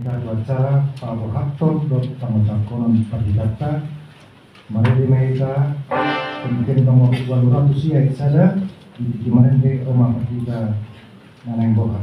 Dan acara Pabohaton Tangosangkonon Pagidata Mari Mereka Kemudian nomor 200 ya sada di mana di rumah kita Naneng Boha.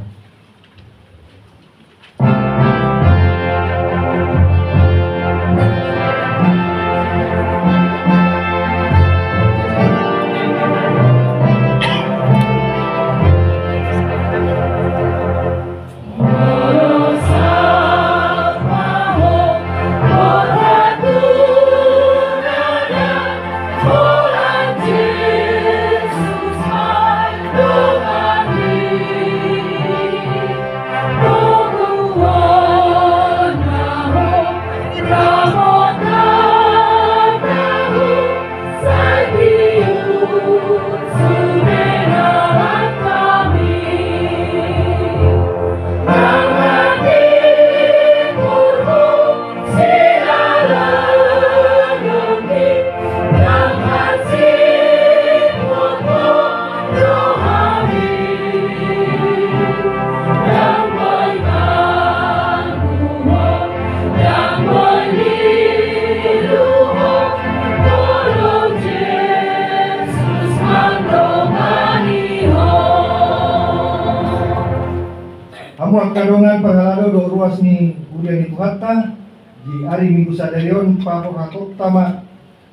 Amuak kadongan panghalado do ruas ni ulian ni Tuhatta di hari Minggu sadarion Pabohatot tama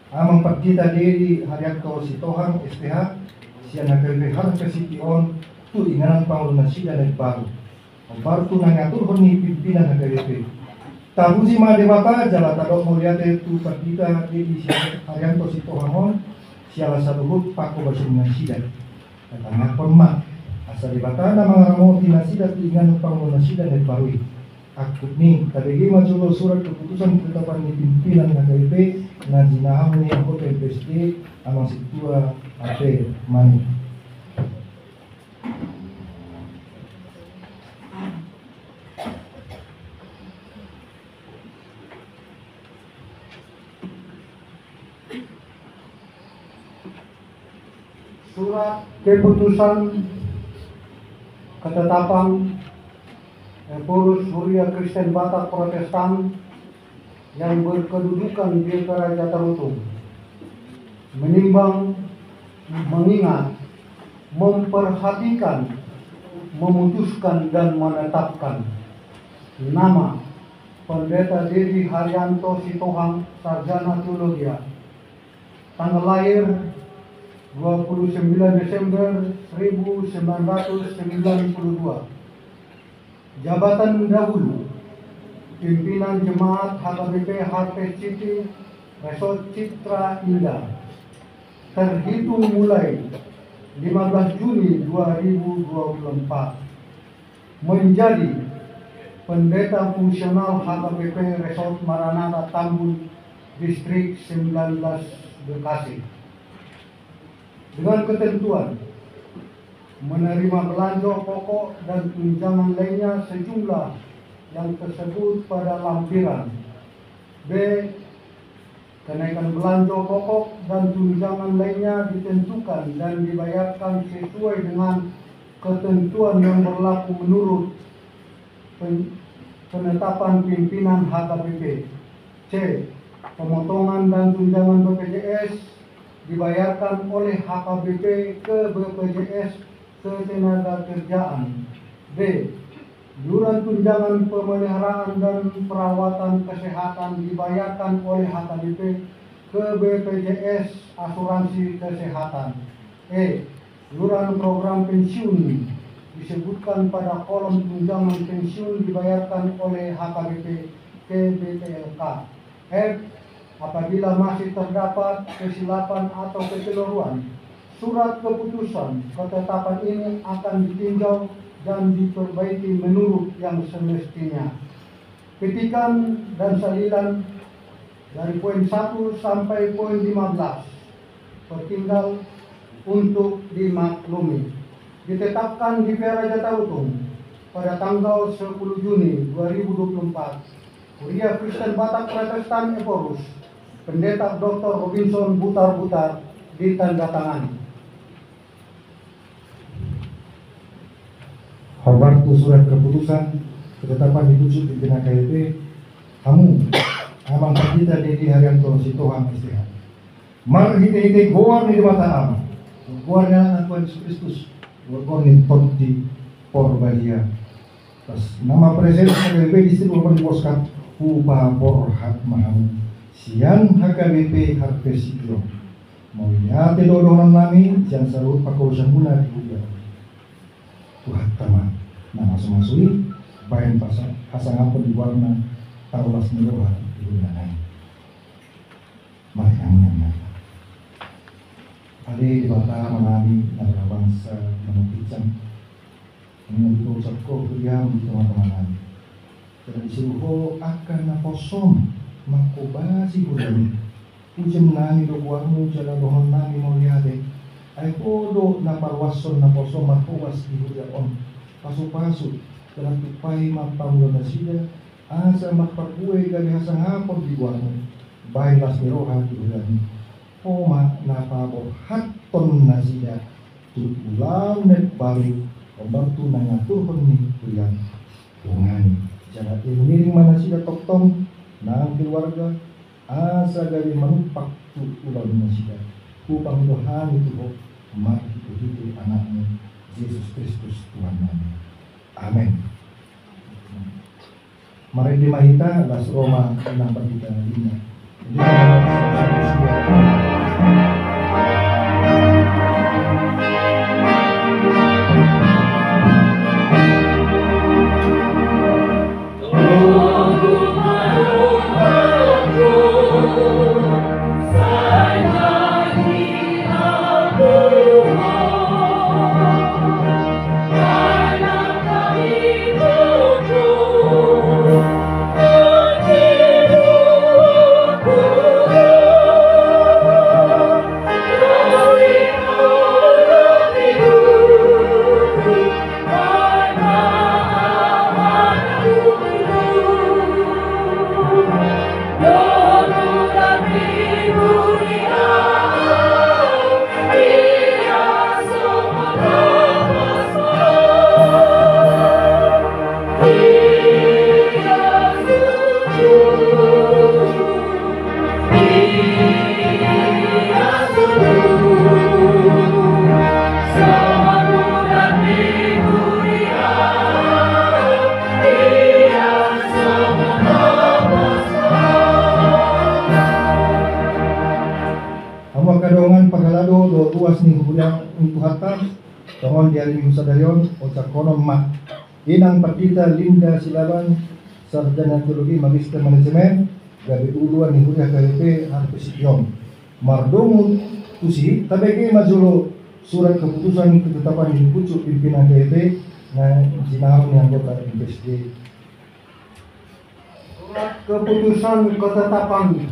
amang pagkita diri Haryanto Sitohang SPH siya nagkagahar kasi pion tu inganan pangunan sila nagbago ang baru tu nangaturhon ni pimpinan HKBP tabusi mga debata jala tadok muliate tu pagkita diri siya Haryanto Sitohang siya lasaluhut pako basungan sila katangak pemah asa debata na mga ramo tinasidat ingan pangunan sila nagbawi akut ni tabigi majulo surat keputusan ketetapan ni pimpinan HKBP na zinaham ni anggota PSD amang situa AP Mani. Surat keputusan ketetapan Pengurus Huria Kristen Batak Protestan yang berkedudukan di Raja Tarutung menimbang, mengingat, memperhatikan, memutuskan dan menetapkan nama Pendeta Dedi Haryanto Sitohang Sarjana Teologia, tanggal lahir 29 Desember 1992. Jabatan dahulu Pimpinan Jemaat HKBP Harvest City Resort Citra Indah terhitung mulai 15 Juni 2024 menjadi Pendeta Fungsional HKBP Resort Maranatha Tambun Distrik 19 Bekasi dengan ketentuan menerima belanja pokok dan tunjangan lainnya sejumlah yang tersebut pada lampiran. B. Kenaikan belanja pokok dan tunjangan lainnya ditentukan dan dibayarkan sesuai dengan ketentuan yang berlaku menurut penetapan pimpinan HKBP. C. Pemotongan dan tunjangan BPJS dibayarkan oleh HKBP ke BPJS Ketenagakerjaan. B. Iuran tunjangan pemeliharaan dan perawatan kesehatan dibayarkan oleh HKBP ke BPJS Asuransi Kesehatan. E. Iuran program pensiun disebutkan pada kolom tunjangan pensiun dibayarkan oleh HKBP ke BPLK. F. Apabila masih terdapat kesilapan atau kekeliruan, surat keputusan ketetapan ini akan ditinjau dan diperbaiki menurut yang semestinya. Petikan dan salinan dari poin 1 sampai poin 15 tertinggal untuk dimaklumi. Ditetapkan di Raja Tarutung pada tanggal 10 Juni 2024. Huria Kristen Batak Protestan Eporus, Pendeta Dr. Robinson Butar-Butar ditandatangani. Hobartu surat keputusan ketetapan ditusuk pimpinan KLP kamu amang pagkita Dedi Haryanto si Tuhan STH. Mar hiti-hiti gowar ni mata am. Gowar na ang Tuhan Yesus Kristus. Gowar ni Tonti Porbalia. Tas nama presiden KLP di situ pun boskan upa porhat maham. Sian HKBP Harpesiklo. Mau lihat dodonan nami siang sarut pakausan muna di Uya. Tuhan tama na masuk-masui bayan pasang apa di warna tarulas niroha di Uya. Mari kami menang. Ade di bata manami negara bangsa menutupkan menurut ucapku beliau di teman-teman kami. Dan disuruh akan naposom makubasi budami. Ujem nami do buahmu jala dohon nami mau liade. Ay podo na parwason na posom makuwas di on. Pasu-pasu dalam tupai mapamulo na sida asa magpagbuhay gali hasang hapon di buahmu. Bahay las meroha di budami. Poma na pabo haton na sida. Tulang net balik pembantu na ngaturhon ni kuyan. Tungani. Jala imiring mana sida toktom nang keluarga asa gali manumpak tu ulang nasida upang Tuhan itu mari itu anaknya Yesus Kristus Tuhan kami. Amin. Mari di mahita las Roma 6:5. Kadongan pagalado do ruas ni hulang untuk hatam tongon di hari Minggu Sadarion otak konon mak inang partita Linda Silaban sarjana teologi magister manajemen gabi uluan ni hulang KLP Harpesiklo mardomu tusi tabegi majulo surat keputusan ketetapan di pucuk pimpinan KLP na sinahon yang anggota MPSD. Surat keputusan ketetapan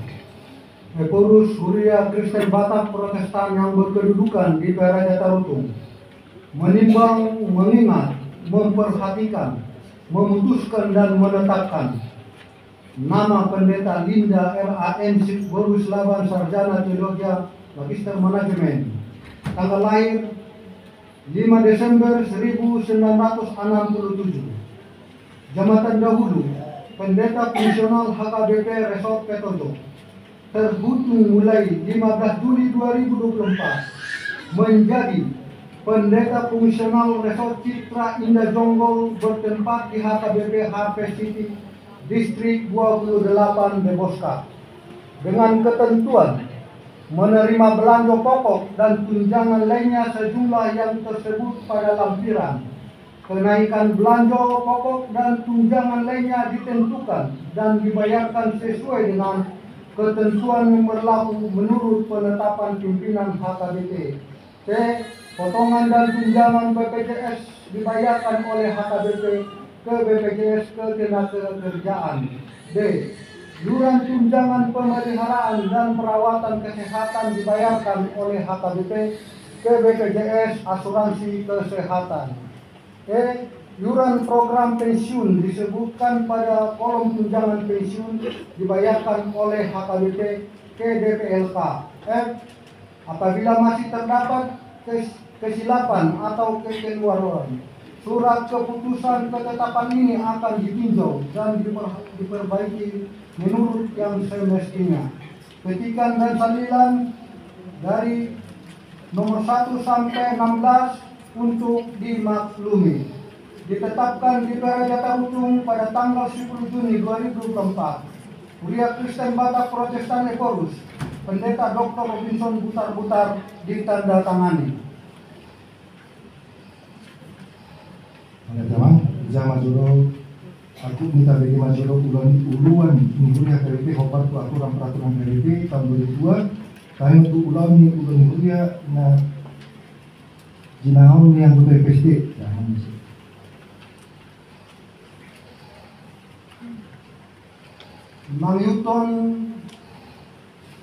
Pengurus Huria Kristen Batak Protestan yang berkedudukan di Peraja Tarutung menimbang, mengingat, memperhatikan, memutuskan dan menetapkan nama Pendeta Linda R.A.N. Sikborus Laban Sarjana Teologi Magister Manajemen, tanggal lahir 5 Desember 1967, jabatan dahulu Pendeta Fungsional HKBP Resort Petojo, terhitung mulai 15 Juli 2024 menjadi Pendeta Fungsional Resort Citra Indah Jonggol bertempat di HKBP Harvest City, Distrik 28 Deboska, dengan ketentuan menerima belanja pokok dan tunjangan lainnya sejumlah yang tersebut pada lampiran. Kenaikan belanja pokok dan tunjangan lainnya ditentukan dan dibayarkan sesuai dengan ketentuan yang berlaku menurut penetapan pimpinan HKBP. C. Potongan dan tunjangan BPJS dibayarkan oleh HKBP ke BPJS Ketenagakerjaan. D. Iuran tunjangan pemeliharaan dan perawatan kesehatan dibayarkan oleh HKBP ke BPJS Asuransi Kesehatan. E. Iuran program pensiun disebutkan pada kolom tunjangan pensiun dibayarkan oleh HKBP ke DPLK. F. Apabila masih terdapat kesilapan atau kekeliruan Surat keputusan ketetapan ini akan ditinjau dan diperbaiki menurut yang semestinya. Petikan dan salinan dari nomor 1 sampai 16 untuk dimaklumi. Ditetapkan di Raja Ujung pada tanggal 10 Juni 2024. Kuria Kristen Batak Protestan Ekorus, Pendeta Dr. Robinson Butar-Butar ditandatangani. Teman-teman, Jama Juro, aku minta bagi Majuro uluan Nihuria KDP Hopar tu aturan peraturan KDP tahun 2002 kami untuk ulang Nihuria na jinaon yang untuk PSD. Mangyuton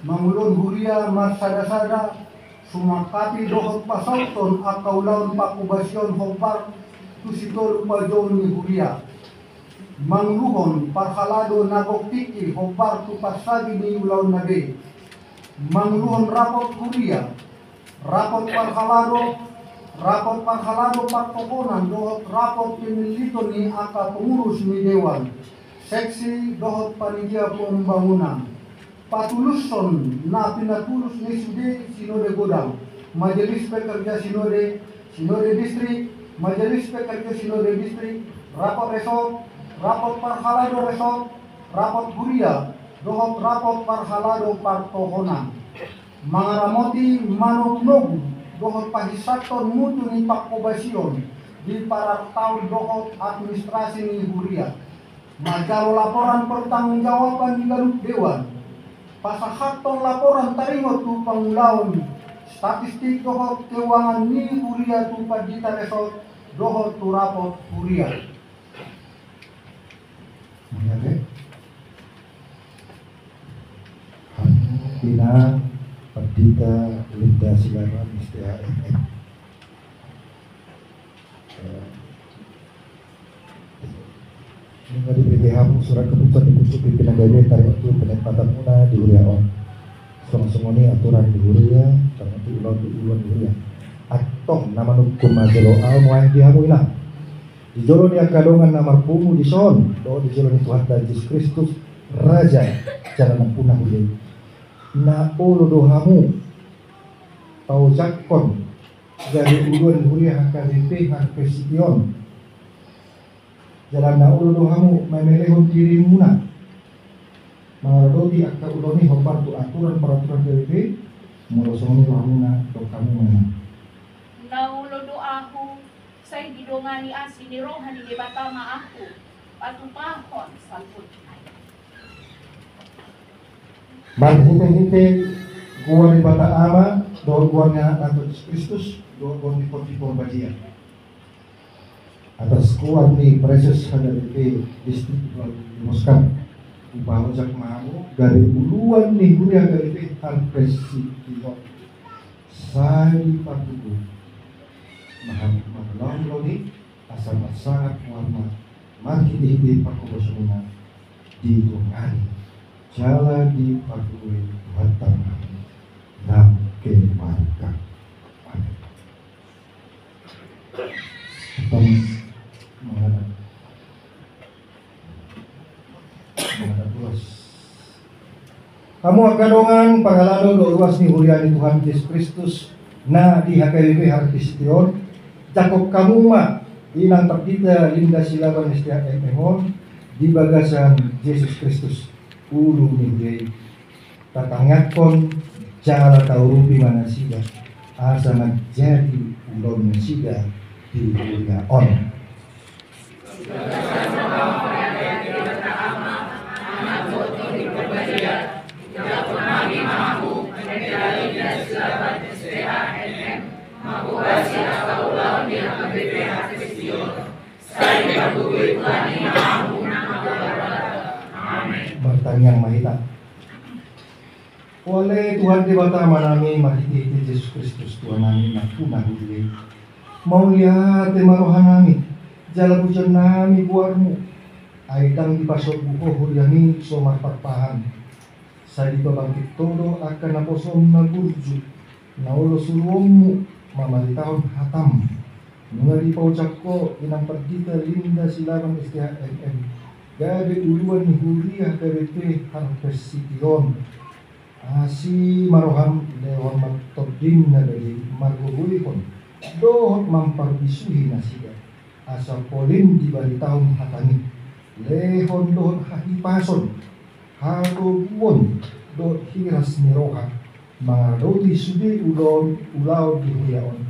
mangulon huria marsada-sada sumakati dohot pasauton akaulaon pakubasyon Hopar tusito lupajon ni huria. Mangluhon parhalado nagoktiki Hopar tu pasagi ni ulaon nabe. Mangluhon rapot huria. Rapot parhalado partokonan dohot rapot pemilito ni aka pengurus ni dewan. Seksi dohot panitia pembangunan. Patuluson na pinatulus ni sinode godang. Majelis pekerja sinode distrik. Majelis Pekerja Sinode Distrik, rapot resort, rapot parhalado resort, rapot huria, dohot rapot parhalado partohonan. Mangaramoti manugnog, dohot pahisaton mutu ni pakobasyon, di para tahun dohot administrasi ni huria. Majalo laporan pertanggungjawaban di Garut Dewan. Pasahaton laporan taringot tu pangulaon. Statistik dohot keuangan ni huria tu padita resort. Dohot tu rapot huria. Pina Perdita Linda Silaban STHMM. Ini di PTH surat keputusan dikutuk pimpinan DPR tarik waktu penempatan muna di Uriaon. Song-songoni aturan di Uria, karena itu ulang di Uria. Atong nama nukum majelo al muay dihamu ilang. Di jolo dia kadongan nama pumu di son, do di jolo ni Tuhan Yesus Kristus Raja jalan punah uli. Na ulu dohamu tau jakon dari uluan huria HKDP HKPSITION. Jalan na ulu dohamu memelehon dirimu na. Mengadodi akta uloni hopar tu aturan peraturan KDP merosoni dohamu na do kamu mana. Naulo doahu say didongani asi ni rohani di batama aku patupahon salput. Hinte gua di bata ama do gua nya Nato Kristus do gua di koti Purbadia. Atas kuat ni proses HDP distrik Moskan upah jak mamu dari uluan ni huria HDP Presiden saya patuku Mahalang loni asal sangat warna makin di pakubasuna di dongani jala di pakui batang nam ke marka atau menghadap luas kamu kadongan pangalado do luas ni huriani Tuhan Yesus Kristus na di HKBP HKPSITION Jakob kamu mah inang tertita Linda Silaban STHMM di bagasan Yesus Kristus ulu minggai tatangakon jala taurupi mana sida asa menjadi ulon sida di dunia on. Bertanya mahita. Oleh Tuhan di bata manami mahiti Yesus Kristus Tuhan nami nakuna huli. Mau lihat marohan nami, jala pujan nami buarmu. Aitang di pasok buko huriani somar parpahan. Saya dibangkit todo akan naposom na burju. Naulo suruomu mamalitahon hatam. Nungali paucap ko, inang pagkita linda silamang STHMM. Gade uluan ni Huria KBP Harvest City-on. Si Maroham lewang magtodin na dari magugulipon. Dohot mamparbisuhi na siya. Asa polin di balitahon hatani. Lehon dohot hahipason. Hagobuon dohot hiras ni Roha. Mga roti sudi ulaw di huyaon.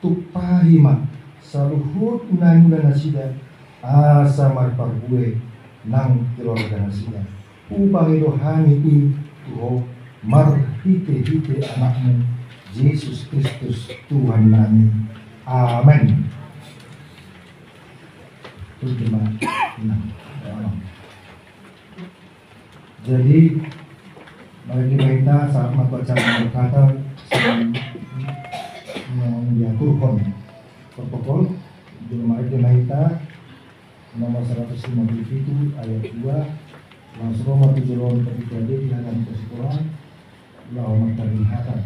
Tupahima sa luhut na na sila asa marparbuwe ng keluarga na sila. Upang iluhani ito marhite-hite anakmu Yesus Kristus Tuhan namin. Amen. Jadi bagi kita saat membaca kata yang diaturkan protokol di lemari kita nomor 157 ayat 2 langsung Roma 7 ketika di hadapan sekolah lawan terlihat